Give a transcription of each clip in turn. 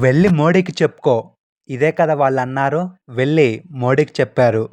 వెళ్ళి మోడీకి చెప్పుకో. ఇదే కదా వాళ్ళన్నారు. వెళ్ళి మోడీకి చెప్పారు.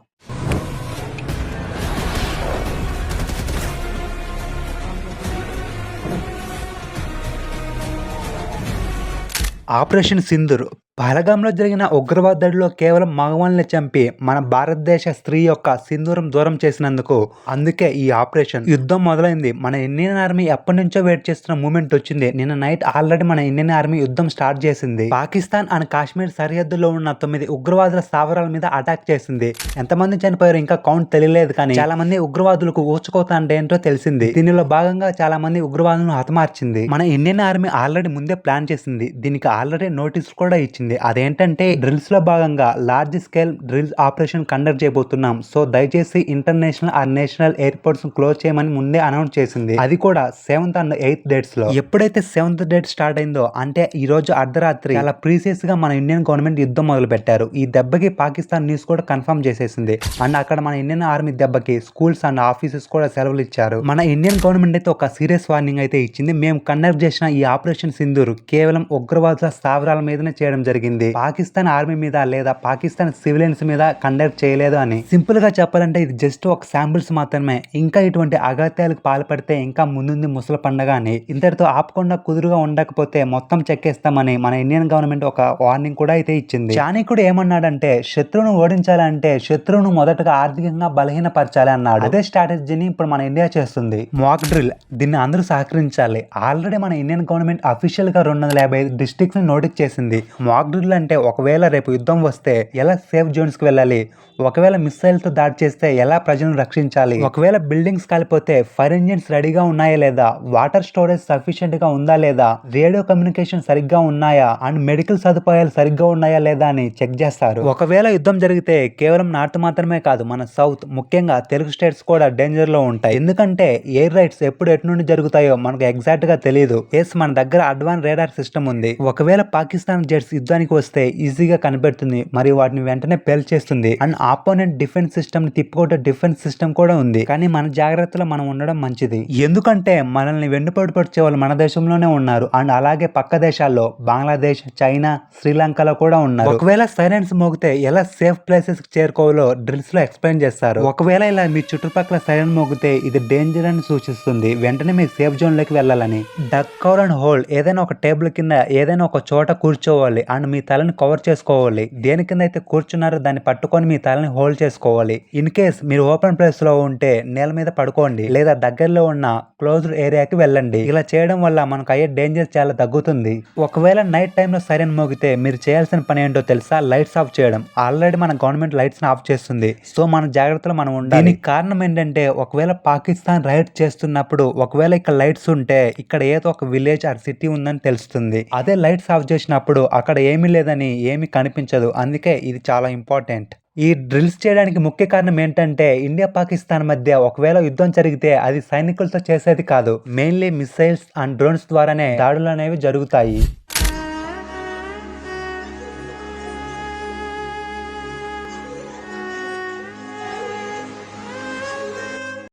ఆపరేషన్ సింధూర్ పహల్గామ్‌లో జరిగిన ఉగ్రవాద దాడిలో కేవలం మగవాళ్ళని చంపి మన భారతదేశ స్త్రీ యొక్క సింధూరం దూరం చేసినందుకు అందుకే ఈ ఆపరేషన్ యుద్ధం మొదలైంది. మన ఇండియన్ ఆర్మీ ఎప్పటినుంచో వెయిట్ చేస్తున్న మూమెంట్ వచ్చింది. నిన్న నైట్ ఆల్రెడీ మన ఇండియన్ ఆర్మీ యుద్ధం స్టార్ట్ చేసింది. పాకిస్తాన్ అండ్ కాశ్మీర్ సరిహద్దులో ఉన్న 9 ఉగ్రవాదుల స్థావరాల మీద అటాక్ చేసింది. ఎంతమంది చనిపోయారు ఇంకా కౌంట్ తెలియలేదు, కానీ చాలా మంది ఉగ్రవాదులకు ఊచకోత అంటే ఏంటో తెలిసింది. దీనిలో భాగంగా చాలా మంది ఉగ్రవాదులను హతమార్చింది. మన ఇండియన్ ఆర్మీ ఆల్రెడీ ముందే ప్లాన్ చేసింది. దీనికి ఆల్రెడీ నోటీస్ కూడా ఇచ్చింది. అదేంటంటే డ్రిల్స్ లో భాగంగా large scale drills operation conduct చేయబోతున్నాం. సో దయచేసి international are national airports close చేయమని ముందే అనౌన్స్ చేసింది. అది కూడా 7th and 8th డేట్స్ లో. ఎప్పుడైతే 7th డేట్ స్టార్ట్ అయిందో అంటే ఈ రోజు అర్ధరాత్రి చాలా ప్రీసియస్ గా మన ఇండియన్ గవర్నమెంట్ యుద్ధం మొదలు పెట్టారు. ఈ దెబ్బకి పాకిస్తాన్ న్యూస్ కూడా కన్ఫర్మ్ చేసేసింది. అండ్ అక్కడ మన ఇండియన్ ఆర్మీ దెబ్బకి స్కూల్స్ అండ్ ఆఫీసెస్ కూడా సెలవులు ఇచ్చారు. మన ఇండియన్ గవర్నమెంట్ అయితే ఒక సీరియస్ వార్నింగ్ అయితే ఇచ్చింది. మేము కండక్ట్ చేసిన ఈ ఆపరేషన్ సింధూర్ కేవలం ఉగ్రవాదుల స్థావరాల మీదనే చేయడం జరిగింది. పాకిస్తాన్ ఆర్మీ మీద లేదా పాకిస్తాన్ సివిలియన్స్ మీద కండక్ట్ చేయలేదు అని. సింపుల్ గా చెప్పాలంటే ఇది జస్ట్ ఒక శాంపిల్స్ మాత్రమే. ఇంకా ఇటువంటి అగత్యాలకు పాల్పడితే ఇంకా ముందుంది ముసల పండగ అని. ఇంతటితో ఆపకుండా కుదురుగా ఉండకపోతే మొత్తం చెక్కేస్తామని మన ఇండియన్ గవర్నమెంట్ ఒక వార్నింగ్ కూడా అయితే ఇచ్చింది. చాణక్యుడు ఏమన్నాడంటే శత్రువును ఓడించాలంటే శత్రువును మొదటగా ఆర్థికంగా బలహీనపరచాలి అన్నాడు. అదే స్ట్రాటజీని ఇప్పుడు మన ఇండియా చేస్తుంది. మాక్ డ్రిల్, దీన్ని అందరూ సహకరించాలి. ఆల్రెడీ మన ఇండియన్ గవర్నమెంట్ అఫీషియల్ గా 255 డిస్ట్రిక్ట్స్ ని నోటిఫై చేసింది. మాక్ డ్రిల్ అంటే ఒకవేళ రేపు యుద్ధం వస్తే ఎలా సేఫ్ జోన్స్ కి వెళ్ళాలి, ఒకవేళ మిసైల్ తో దాడి చేస్తే ఎలా ప్రజలను రక్షించాలి, ఒకవేళ బిల్డింగ్స్ కాలిపోతే ఫైర్ ఇంజిన్స్ రెడీగా ఉన్నాయా లేదా, వాటర్ స్టోరేజ్ సఫిషియెంట్ గా ఉందా లేదా, రేడియో కమ్యూనికేషన్ సరిగ్గా ఉన్నాయా అండ్ మెడికల్ సదుపాయాలు సరిగ్గా ఉన్నాయా లేదా అని చెక్ చేస్తారు. ఒకవేళ యుద్ధం జరిగితే కేవలం నార్త్ మాత్రమే కాదు, మన సౌత్ ముఖ్యంగా తెలుగు స్టేట్స్ కూడా డేంజర్ లో ఉంటాయి. ఎందుకంటే ఎయిర్ రైడ్స్ ఎప్పుడు ఎటు నుండి జరుగుతాయో మనకు ఎగ్జాక్ట్ గా తెలియదు. ఎస్, మన దగ్గర అడ్వాన్స్ రేడార్ సిస్టమ్ ఉంది. ఒకవేళ పాకిస్తాన్ జెట్స్ యుద్ధానికి వస్తే ఈజీగా కనిపెడుతుంది, మరియు వాటిని వెంటనే పేల్చేస్తుంది. అండ్ ఆపోనెంట్ డిఫెన్స్ సిస్టమ్ ని తిప్పుకోవడం డిఫెన్స్ సిస్టమ్ కూడా ఉంది. కానీ మన జాగ్రత్తలో మనం ఉండడం మంచిది. ఎందుకంటే మనల్ని వెన్నుపోటు పొడిచే వాళ్ళు మన దేశంలోనే ఉన్నారు. అండ్ అలాగే పక్క దేశాల్లో బంగ్లాదేశ్, చైనా, శ్రీలంకలో కూడా ఉన్నారు. ఒకవేళ సైరన్స్ మోగితే ఎలా సేఫ్ ప్లేసెస్ కి చేరుకోవాలో డ్రిల్స్ లో ఎక్స్ప్లెయిన్ చేస్తారు. ఒకవేళ ఇలా మీ చుట్టుపక్కల సైరన్ మోగితే ఇది డేంజర్ అని సూచిస్తుంది. వెంటనే మీ సేఫ్ జోన్ లోకి వెళ్ళాలని. డక్ కవర్ అండ్ హోల్డ్, ఏదైనా ఒక టేబుల్ కింద ఏదైనా ఒక చోట కూర్చోవాలి అండ్ మీ తలని కవర్ చేసుకోవాలి. దేని కింద అయితే కూర్చున్నారో దాన్ని పట్టుకొని మీ తలని హోల్డ్ చేసుకోవాలి. ఇన్ కేస్ మీరు ఓపెన్ ప్లేస్ లో ఉంటే నేల మీద పడుకోండి లేదా దగ్గరలో ఉన్న క్లోజ్డ్ ఏరియాకి వెళ్ళండి. ఇలా చేయడం వల్ల మనకు అయ్యే డేంజర్ చాలా తగ్గుతుంది. ఒకవేళ నైట్ టైంలో సైరన్ మోగితే మీరు చేయాల్సిన పని ఏంటో తెలుసా? లైట్స్ ఆఫ్ చేయడం. ఆల్రెడీ మన గవర్నమెంట్ లైట్స్ ఆఫ్ చేస్తుంది. సో మన జాగ్రత్తలో మనం ఉండాలి. దీనికి కారణం ఏంటంటే ఒకవేళ పాకిస్తాన్ రైడ్ చేస్తున్నప్పుడు ఒకవేళ ఇక్కడ లైట్స్ ఉంటే ఇక్కడ ఏదో ఒక విలేజ్ ఆర్ సిటీ ఉందని తెలుస్తుంది. అదే లైట్స్ ఆఫ్ చేసినప్పుడు అక్కడ ఏమీ లేదని ఏమీ కనిపించదు. అందుకే ఇది చాలా ఇంపార్టెంట్. ఈ డ్రిల్స్ చేయడానికి ముఖ్య కారణం ఏంటంటే ఇండియా పాకిస్తాన్ మధ్య ఒకవేళ యుద్ధం జరిగితే అది సైనికులతో చేసేది కాదు, మెయిన్లీ మిసైల్స్ అండ్ డ్రోన్స్ ద్వారానే దాడులు అనేవి జరుగుతాయి.